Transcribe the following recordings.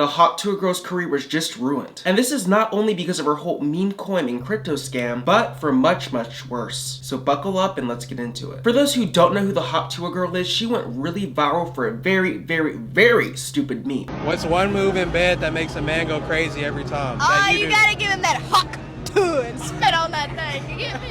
the Hawktuah girl's career was just ruined. And this is not only because of her whole meme coin and crypto scam, but for much, much worse. So buckle up and let's get into it. For those who don't know who the Hawktuah girl is, she went really viral for a very, very, very stupid meme. What's one move in bed that makes a man go crazy every time? Oh, you gotta give him that Hawktuah and spit on that thing, you get me?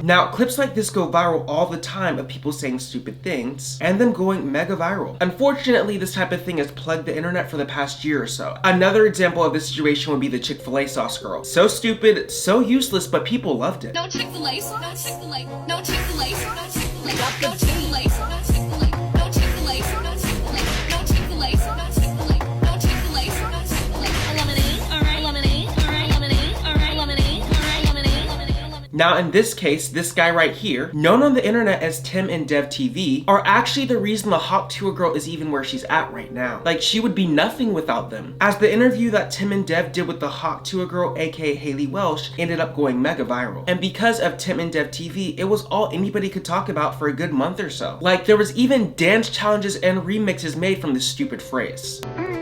Now, clips like this go viral all the time of people saying stupid things and then going mega viral. Unfortunately, this type of thing has plagued the internet for the past year or so. Another example of this situation would be the Chick-fil-A sauce girl. So stupid, so useless, but people loved it. No Chick-fil-A sauce, no Chick-fil-A, no Chick-fil-A sauce, no Chick-fil-A, no Chick-fil-A sauce, no Chick-fil-A, no Chick-fil-A sauce, no Chick-fil-A, no Chick-fil-A sauce, no Chick-fil-A, no Chick-fil-A sauce, no Chick-fil-A. Lemonade, alright, lemonade, alright, lemonade, alright, lemonade, alright, lemonade, lemonade. Now in this case, this guy right here, known on the internet as Tim and Dev TV, are actually the reason the Hawktuah girl is even where she's at right now. Like, she would be nothing without them. As the interview that Tim and Dev did with the Hawktuah girl, aka Hayley Welch, ended up going mega viral. And because of Tim and Dev TV, it was all anybody could talk about for a good month or so. Like, there was even dance challenges and remixes made from this stupid phrase.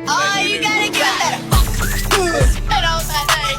Oh, you gotta give him that Hawktuah, spit on that thing.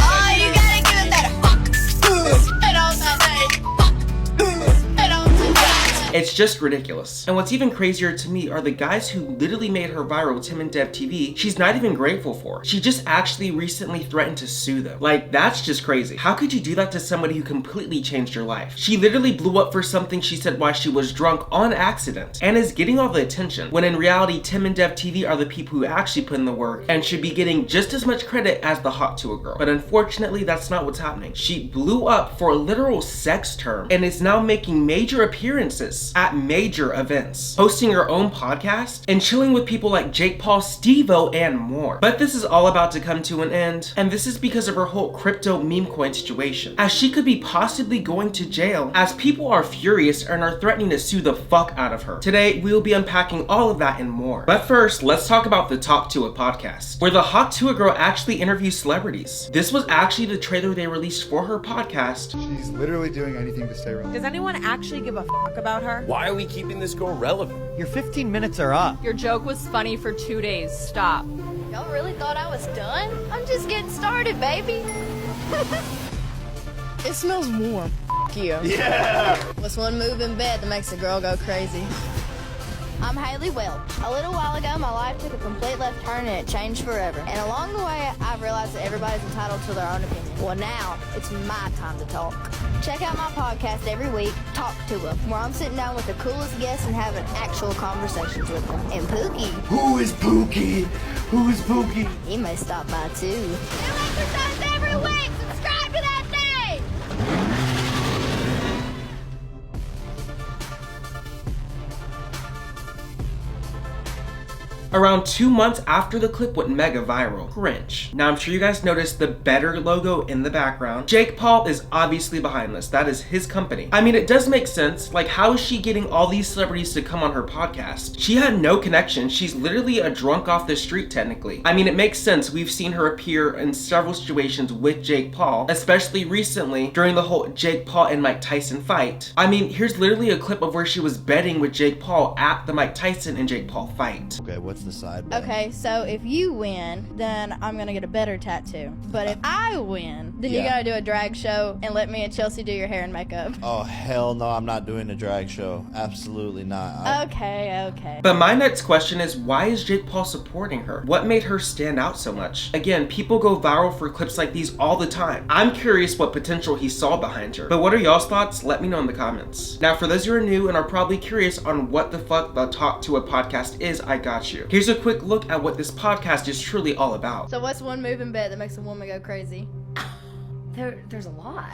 Oh, you gotta give him that Hawktuah, spit on that thing. Hawktuah, spit on that thing. It's just ridiculous. And what's even crazier to me are the guys who literally made her viral, Tim and Dev TV, she's not even grateful for. She just actually recently threatened to sue them. Like, that's just crazy. How could you do that to somebody who completely changed your life? She literally blew up for something she said while she was drunk on accident and is getting all the attention, when in reality, Tim and Dev TV are the people who actually put in the work and should be getting just as much credit as the Hawktuah girl. But unfortunately, that's not what's happening. She blew up for a literal sex term and is now making major appearances at major events, hosting her own podcast, and chilling with people like Jake Paul, Steve-O, and more. But this is all about to come to an end, and this is because of her whole crypto meme coin situation, as she could be possibly going to jail, as people are furious and are threatening to sue the fuck out of her. Today, we will be unpacking all of that and more. But first, let's talk about the Hawktuah podcast, where the Hawktuah girl actually interviews celebrities. This was actually the trailer they released for her podcast. She's literally doing anything to stay relevant. Does anyone actually give a fuck about her? Why are we keeping this girl relevant? Your 15 minutes are up. Your joke was funny for 2 days. Stop. Y'all really thought I was done? I'm just getting started, baby. It smells warm. F you. Yeah! What's one move in bed that makes a girl go crazy? I'm Hayley Welch. A little while ago, my life took a complete left turn and it changed forever. And along the way, I've realized that everybody's entitled to their own opinion. Well, now, it's my time to talk. Check out my podcast every week, Hawktuah, where I'm sitting down with the coolest guests and having actual conversations with them. And Pooky. Who is Pooky? Who is Pooky? He may stop by, too. New episodes every week! Subscribe to that thing! Around 2 months after the clip went mega viral. Cringe. Now, I'm sure you guys noticed the better logo in the background. Jake Paul is obviously behind this. That is his company. I mean, it does make sense. Like, how is she getting all these celebrities to come on her podcast? She had no connection. She's literally a drunk off the street, technically. I mean, it makes sense. We've seen her appear in several situations with Jake Paul, especially recently during the whole Jake Paul and Mike Tyson fight. I mean, here's literally a clip of where she was betting with Jake Paul at the Mike Tyson and Jake Paul fight. Okay, what's the side? Okay, so if you win, then I'm gonna get a better tattoo. But if I win, then you gotta do a drag show and let me and Chelsea do your hair and makeup. Oh, hell no, I'm not doing a drag show. Absolutely not. Okay. But my next question is, why is Jake Paul supporting her? What made her stand out so much? Again, people go viral for clips like these all the time. I'm curious what potential he saw behind her. But what are y'all's thoughts? Let me know in the comments. Now, for those who are new and are probably curious on what the fuck the Hawktuah podcast is, I got you. Here's a quick look at what this podcast is truly all about. So what's one move in bed that makes a woman go crazy? There's a lot.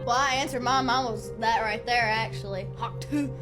Well, I answered mine. Mine was that right there, actually. Hawktuah.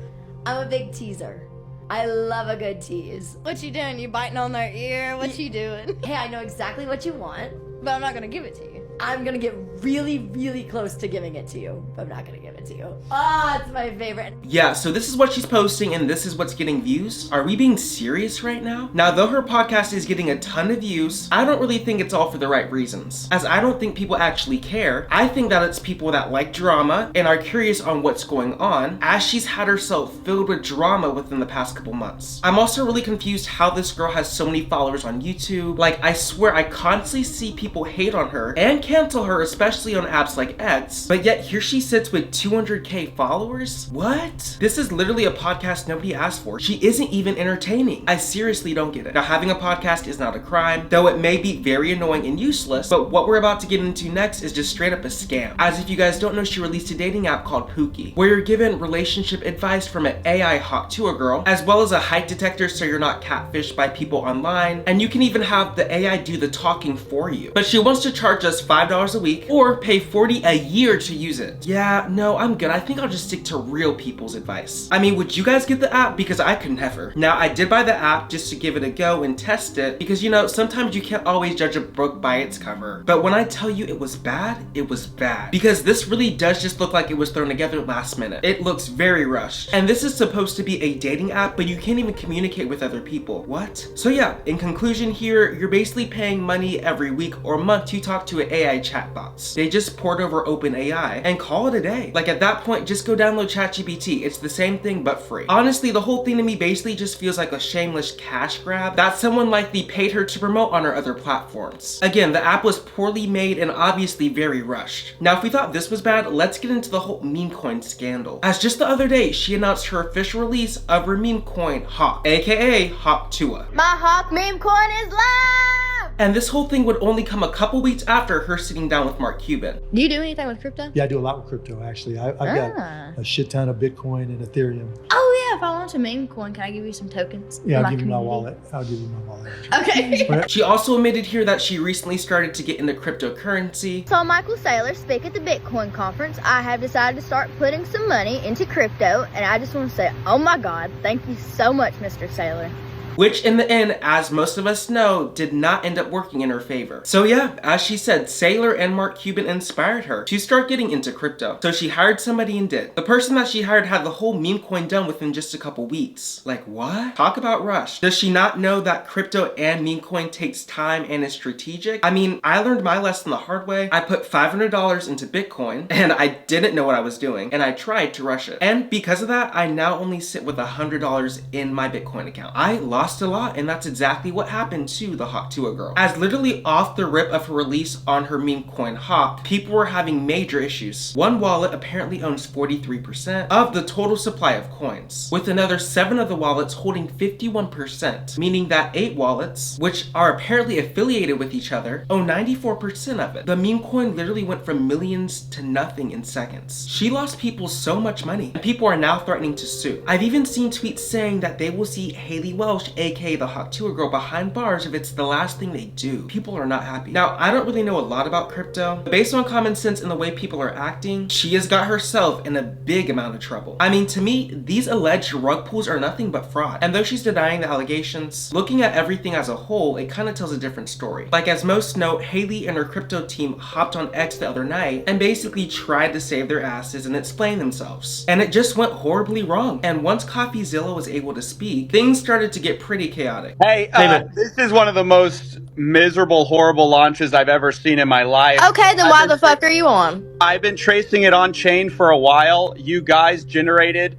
I'm a big teaser. I love a good tease. What you doing? You biting on their ear? What you doing? Hey, I know exactly what you want. But I'm not gonna give it to you. I'm gonna get really, really close to giving it to you. I'm not gonna give it to you. Ah, it's my favorite. Yeah, so this is what she's posting and this is what's getting views. Are we being serious right now? Now, though her podcast is getting a ton of views, I don't really think it's all for the right reasons, as I don't think people actually care. I think that it's people that like drama and are curious on what's going on, as she's had herself filled with drama within the past couple months. I'm also really confused how this girl has so many followers on YouTube. Like, I swear I constantly see people hate on her and cancel her, especially on apps like X, but yet here she sits with 200k followers? What? This is literally a podcast nobody asked for. She isn't even entertaining. I seriously don't get it. Now, having a podcast is not a crime, though it may be very annoying and useless, but what we're about to get into next is just straight up a scam. As if you guys don't know, she released a dating app called Pooky, where you're given relationship advice from an AI Hawktuah girl, as well as a height detector so you're not catfished by people online, and you can even have the AI do the talking for you. But she wants to charge us $5 a week or pay $40 a year to use it. Yeah, no, I'm good. I think I'll just stick to real people's advice. I mean, would you guys get the app? Because I could never. Now, I did buy the app just to give it a go and test it, because you know, sometimes you can't always judge a book by its cover. But when I tell you it was bad, it was bad. Because this really does just look like it was thrown together last minute. It looks very rushed. And this is supposed to be a dating app, but you can't even communicate with other people. What? So yeah, in conclusion here, you're basically paying money every week or month to talk to an AI chatbots. They just port over OpenAI and call it a day. Like, at that point, just go download ChatGPT. It's the same thing but free. Honestly, the whole thing to me basically just feels like a shameless cash grab that someone likely paid her to promote on her other platforms. Again, the app was poorly made and obviously very rushed. Now, if we thought this was bad, let's get into the whole meme coin scandal. As just the other day, she announced her official release of her meme coin, Hawk, aka Hawktuah. My Hawk meme coin is live! And this whole thing would only come a couple weeks after her sitting down with Mark Cuban. Do you do anything with crypto? Yeah, I do a lot with crypto, actually. I've got a shit ton of Bitcoin and Ethereum. Oh yeah, if I want a meme coin, can I give you some tokens? Yeah, I'll give you my wallet. I'll give you my wallet. Okay. She also admitted here that she recently started to get into cryptocurrency. Saw Michael Saylor speak at the Bitcoin conference. I have decided to start putting some money into crypto, and I just want to say, oh my God, thank you so much, Mr. Saylor. Which in the end, as most of us know, did not end up working in her favor. So yeah, as she said, Saylor and Mark Cuban inspired her to start getting into crypto. So she hired somebody and did. The person that she hired had the whole meme coin done within just a couple weeks. Like, what? Talk about rush. Does she not know that crypto and meme coin takes time and is strategic? I mean, I learned my lesson the hard way. I put $500 into Bitcoin and I didn't know what I was doing, and I tried to rush it. And because of that, I now only sit with $100 in my Bitcoin account. I lost a lot, and that's exactly what happened to the Hawktuah girl. As literally off the rip of her release on her meme coin Hawk, people were having major issues. One wallet apparently owns 43% of the total supply of coins, with another 7 of the wallets holding 51%, meaning that 8 wallets, which are apparently affiliated with each other, own 94% of it. The meme coin literally went from millions to nothing in seconds. She lost people so much money, and people are now threatening to sue. I've even seen tweets saying that they will see Hayley Welch, aka the Hawktuah girl, behind bars if it's the last thing they do. People are not happy. Now, I don't really know a lot about crypto, but based on common sense and the way people are acting, she has got herself in a big amount of trouble. I mean, to me, these alleged rug pulls are nothing but fraud. And though she's denying the allegations, looking at everything as a whole, it kind of tells a different story. Like, as most know, Hayley and her crypto team hopped on X the other night and basically tried to save their asses and explain themselves. And it just went horribly wrong. And once CoffeeZilla was able to speak, things started to get pretty chaotic. Hey, this is one of the most miserable, horrible launches I've ever seen in my life. Okay, then why the fuck are you on? I've been tracing it on chain for a while. You guys generated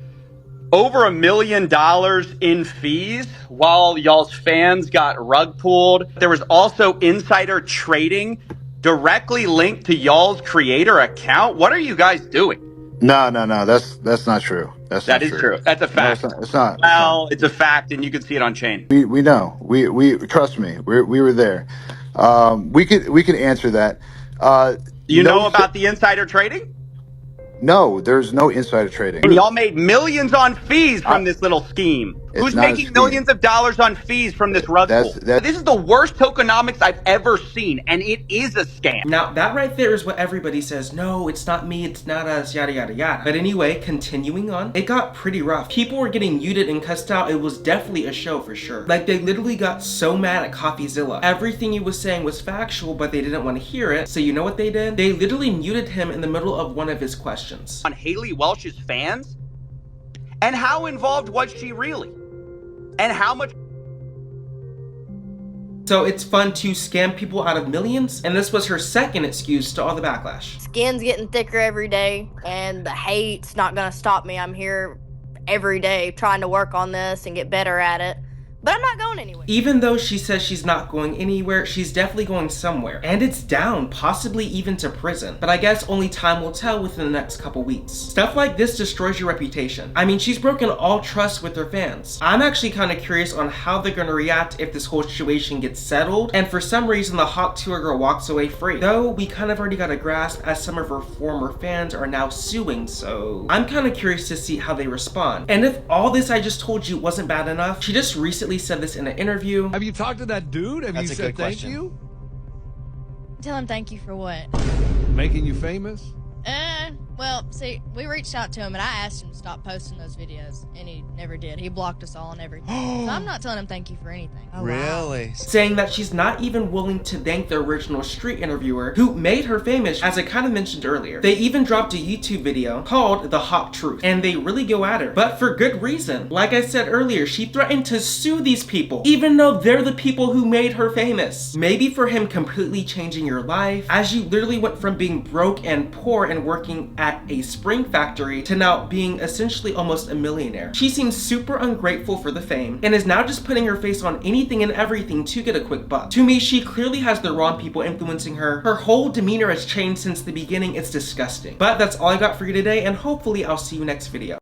over $1 million in fees while y'all's fans got rug pulled. There was also insider trading directly linked to y'all's creator account. What are you guys doing? No. That's not true. That is true. That's a fact. No, it's not. Well, it's a fact, and you can see it on chain. We know. We trust me. We were there. We could answer that. You know about the insider trading? No, there's no insider trading. And y'all made millions on fees from this little scheme. Who's not a making scam. millions of dollars on fees from this rug pull? This is the worst tokenomics I've ever seen, and it is a scam. Now, that right there is what everybody says. No, it's not me, it's not us, yada yada yada. But anyway, continuing on, it got pretty rough. People were getting muted and cussed out. It was definitely a show for sure. Like, they literally got so mad at CoffeeZilla. Everything he was saying was factual, but they didn't want to hear it. So you know what they did? They literally muted him in the middle of one of his questions. On Hayley Welch's fans? And how involved was she really? And how much? So it's fun to scam people out of millions, and this was her second excuse to all the backlash. Skin's getting thicker every day, and the hate's not gonna stop me. I'm here every day trying to work on this and get better at it. But I'm not going anywhere. Even though she says she's not going anywhere, she's definitely going somewhere. And it's down, possibly even to prison. But I guess only time will tell within the next couple weeks. Stuff like this destroys your reputation. I mean, she's broken all trust with her fans. I'm actually kind of curious on how they're gonna react if this whole situation gets settled, and for some reason the Hawktuah girl walks away free. Though, we kind of already got a grasp as some of her former fans are now suing, so I'm kind of curious to see how they respond. And if all this I just told you wasn't bad enough, she just recently said this in an interview. Have you talked to that dude? Have you said thank you? Tell him thank you for what? Making you famous? Well, see, we reached out to him and I asked him to stop posting those videos, and he never did. He blocked us all and everything. So I'm not telling him thank you for anything. Oh, really? Wow. Saying that she's not even willing to thank the original street interviewer who made her famous, as I kind of mentioned earlier. They even dropped a YouTube video called The Hawk Truth, and they really go at her, but for good reason. Like I said earlier, she threatened to sue these people, even though they're the people who made her famous. Maybe for him completely changing your life, as you literally went from being broke and poor and working at a spring factory to now being essentially almost a millionaire. She seems super ungrateful for the fame and is now just putting her face on anything and everything to get a quick buck. To me, she clearly has the wrong people influencing her. Her whole demeanor has changed since the beginning. It's disgusting. But that's all I got for you today, and hopefully I'll see you next video.